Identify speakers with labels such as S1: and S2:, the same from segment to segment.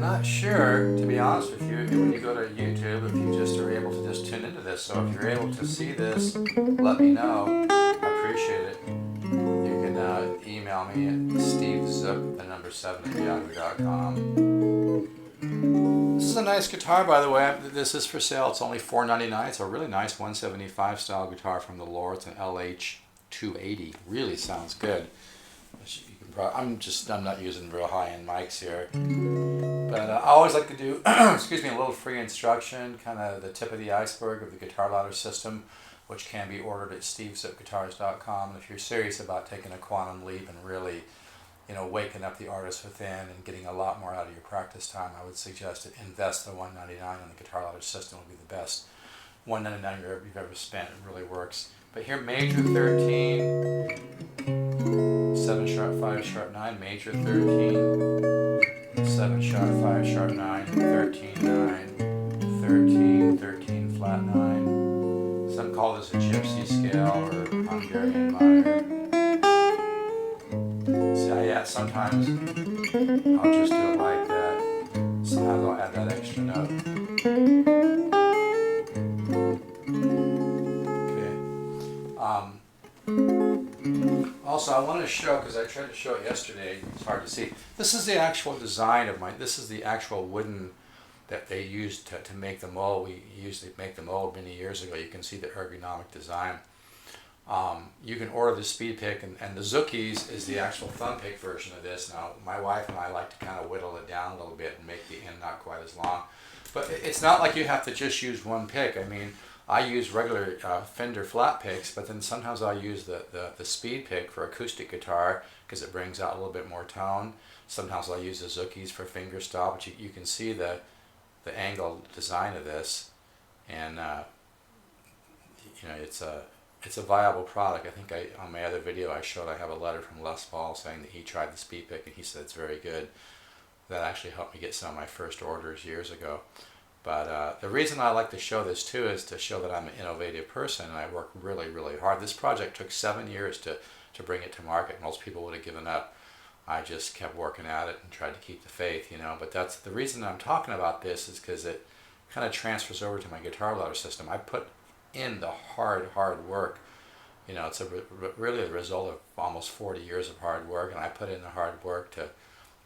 S1: not sure, to be honest with you, when you go to YouTube, if you just are able to just tune into this. So if you're able to see this, let me know. I appreciate it. You can email me at stevezook7@yahoo.com. This is a nice guitar, by the way. This is for sale. It's only $4.99. It's a really nice 175 style guitar from the Lore. It's an LH280. Really sounds good. I'm not using real high-end mics here, but I always like to do excuse me, a little free instruction, kind of the tip of the iceberg of the guitar ladder system, which can be ordered at stevezookguitars.com. And if you're serious about taking a quantum leap and really, waking up the artist within and getting a lot more out of your practice time, I would suggest to invest the $199 in the guitar ladder system. Would be the best $199 you've ever spent. It really works. But here, major 13, 7 sharp 5 sharp 9, major 13, 7 sharp 5 sharp 9, 13 9, 13 13 flat 9. Some call this a gypsy scale or Hungarian minor. See, sometimes I'll just do it like that. Sometimes I'll add that extra note. Also, I want to show, because I tried to show it yesterday, it's hard to see. This is the actual design of this is the actual wooden that they used to make the mold. We used to make the mold many years ago. You can see the ergonomic design. You can order the speed pick, and the Zookies is the actual thumb pick version of this. Now, my wife and I like to kind of whittle it down a little bit and make the end not quite as long. But it's not like you have to just use one pick. I mean, I use regular Fender flat picks, but then sometimes I'll use the speed pick for acoustic guitar because it brings out a little bit more tone. Sometimes I'll use the Zookies for fingerstyle, but you can see the angle design of this, and it's a viable product. I think on my other video I showed I have a letter from Les Paul saying that he tried the speed pick and he said it's very good. That actually helped me get some of my first orders years ago. But the reason I like to show this too is to show that I'm an innovative person and I work really, really hard. This project took 7 years to bring it to market. Most people would have given up. I just kept working at it and tried to keep the faith, But that's the reason I'm talking about this, is because it kind of transfers over to my guitar ladder system. I put in the hard work. It's really the result of almost 40 years of hard work, and I put in the hard work to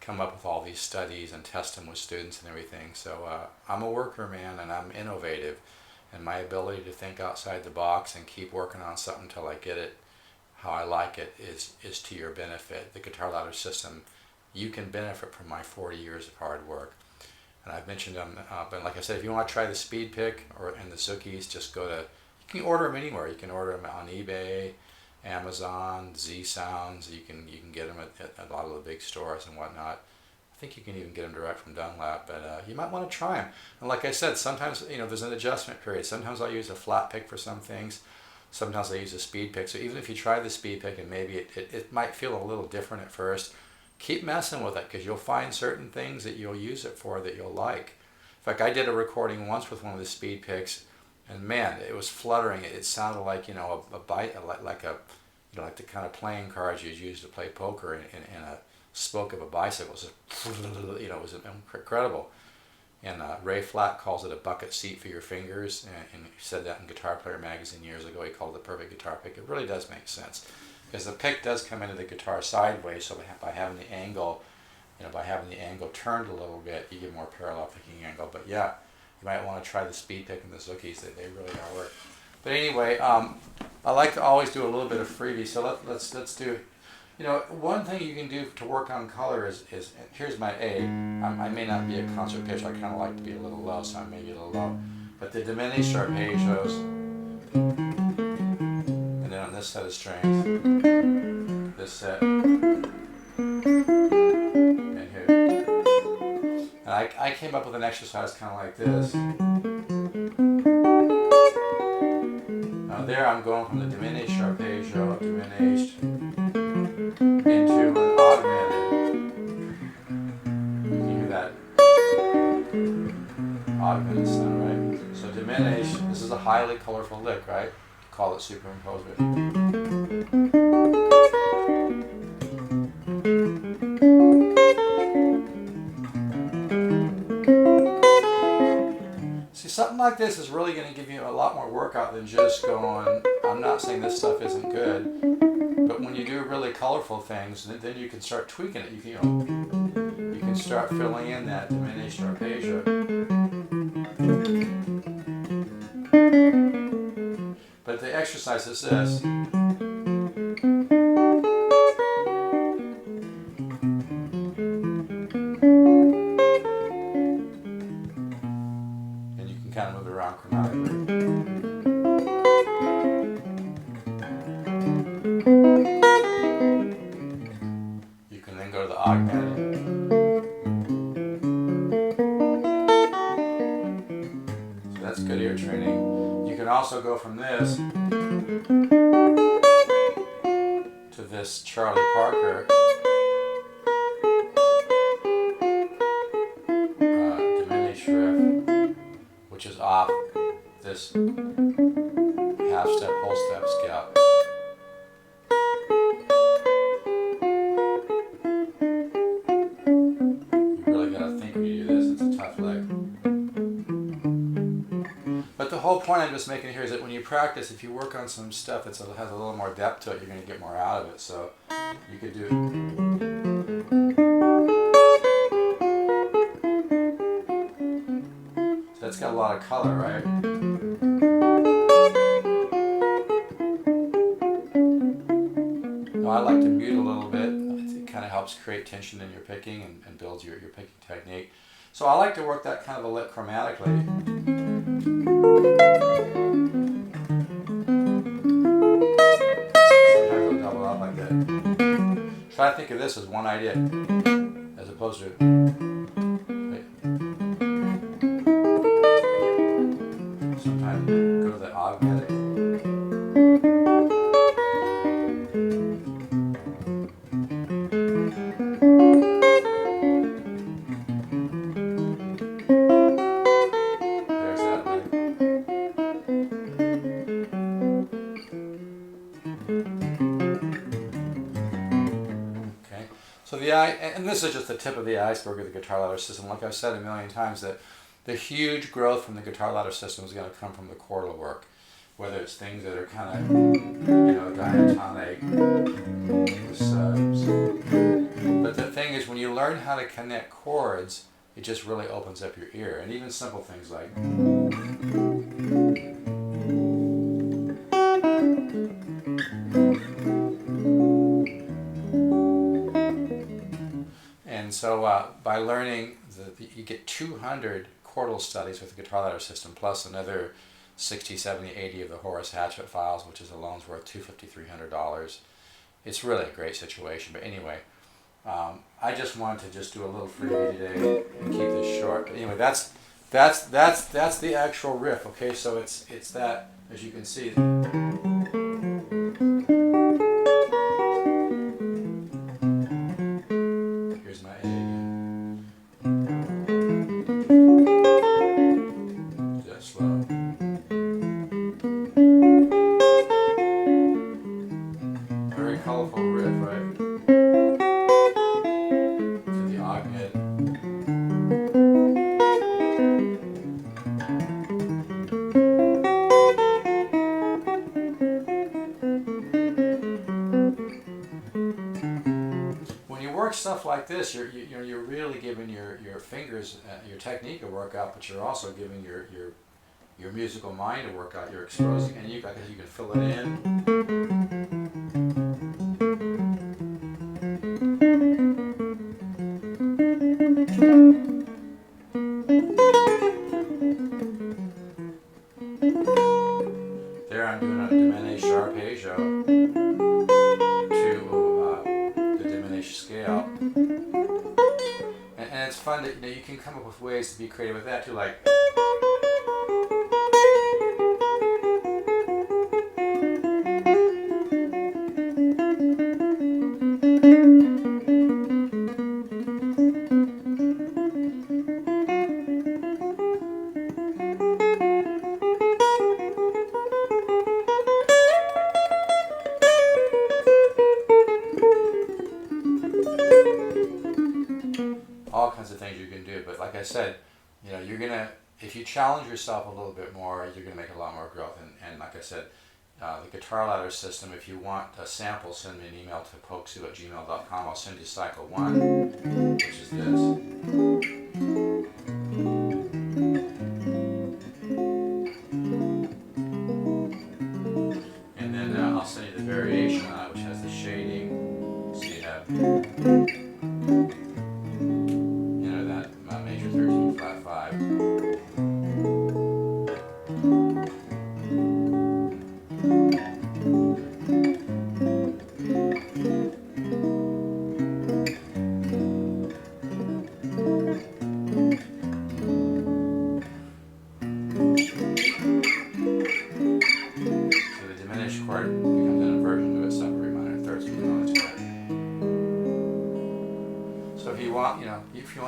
S1: come up with all these studies and test them with students and everything. So I'm a worker, man, and I'm innovative, and my ability to think outside the box and keep working on something until I get it how I like it is to your benefit. The guitar ladder system, you can benefit from my 40 years of hard work. And I've mentioned them, but like I said, if you want to try the speed pick and the Zookies, just go to, you can order them anywhere. You can order them on eBay, Amazon, Z Sounds. You can get them at a lot of the big stores and whatnot. I think you can even get them direct from Dunlap, but you might want to try them. And like I said, sometimes there's an adjustment period. Sometimes I'll use a flat pick for some things. Sometimes I use a speed pick. So even if you try the speed pick and maybe it might feel a little different at first, keep messing with it, because you'll find certain things that you'll use it for that you'll like. In fact, I did a recording once with one of the speed picks, and man, it was fluttering. It sounded like a bite, like the kind of playing cards you use to play poker in a spoke of a bicycle. It was incredible. And Ray Flatt calls it a bucket seat for your fingers, and he said that in Guitar Player magazine years ago. He called it the perfect guitar pick. It really does make sense, because the pick does come into the guitar sideways, so by having the angle, turned a little bit, you get more parallel picking angle. But yeah, you might want to try the speed pick and the Zookies. They really are work. But anyway, I like to always do a little bit of freebie. So let's do. One thing you can do to work on color is here's my A. I may not be a concert pitch. I kind of like to be a little low, so I may be a little low. But the diminished arpeggios, and then on this set of strings, this set, and here. And I came up with an exercise kind of like this. Now there I'm going from the diminished arpeggio, diminished, into an augmented. You hear that augmented sound, right? So diminished, this is a highly colorful lick, right? Call it superimposed. something like this is really going to give you a lot more workout than just going, I'm not saying this stuff isn't good, but when you do really colorful things, then you can start tweaking it. You can start filling in that diminished arpeggio. But the exercise is this. And you can kind of move it around chromatically. You can then go to the augmented. So that's good ear training. You can also go from this to this Charlie Parker diminished riff, which is off this half step, whole step scale. You really gotta think when you do this, it's a tough lick. But the whole point I'm just making here is that when you practice, if you work on some stuff that has a little more depth to it, you're going to get more out of it. So you could do. So that's got a lot of color, right? Now I like to mute a little bit. It kind of helps create tension in your picking and builds your picking technique. So I like to work that kind of a lick chromatically. Sometimes I'll double up like that. Try to think of this as one idea, as opposed to. Wait. Sometimes go to the augmented. So and this is just the tip of the iceberg of the guitar ladder system. Like I've said a million times, that the huge growth from the guitar ladder system is going to come from the chordal work, whether it's things that are kind of, diatonic, subs. But the thing is, when you learn how to connect chords, it just really opens up your ear, and even simple things like. And so by learning, you get 200 chordal studies with the guitar ladder system, plus another 60, 70, 80 of the Horace Hatchett files, which is alone's worth $250, $300. It's really a great situation. But anyway, I just wanted to just do a little freebie today and keep this short. But anyway, that's the actual riff. Okay, so it's that, as you can see. Here's my A again. Just slow. Very colorful riff, right? To the augmented. When you work stuff like this, you're really giving your fingers, your technique a workout, but you're also giving your musical mind a workout. You're exposing, and you can fill it in. There I'm doing a diminished arpeggio to the diminished scale. And it's fun that you can come up with ways to be creative with that too, like. All kinds of things you can do, but like I said, you're gonna, if you challenge yourself a little bit more, you're going to make a lot more growth. And like I said, the guitar ladder system, if you want a sample, send me an email to polkzoo@gmail.com. I'll send you cycle 1, which is this. And then I'll send you the variation on it, which has the shading. So you have, that major 13 flat 5. So the diminished chord becomes an inversion of a separate minor third component chord. So if you want,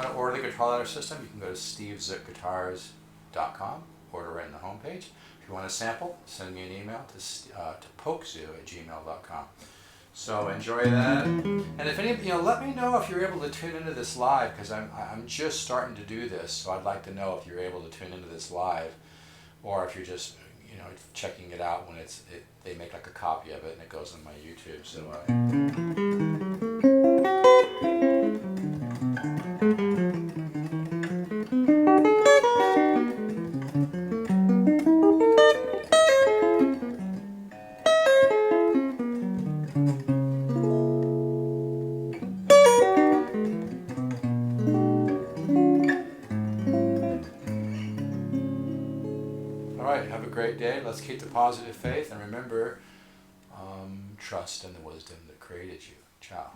S1: to order the guitar ladder system, you can go to stevesguitars.com, order right in the homepage. If you want a sample, send me an email to polkzoo@gmail.com. So enjoy that, and if any, let me know if you're able to tune into this live, because I'm just starting to do this, so I'd like to know if you're able to tune into this live, or if you're just checking it out when they make like a copy of it and it goes on my YouTube. So. All right, have a great day. Let's keep the positive faith, and remember, trust in the wisdom that created you. Ciao.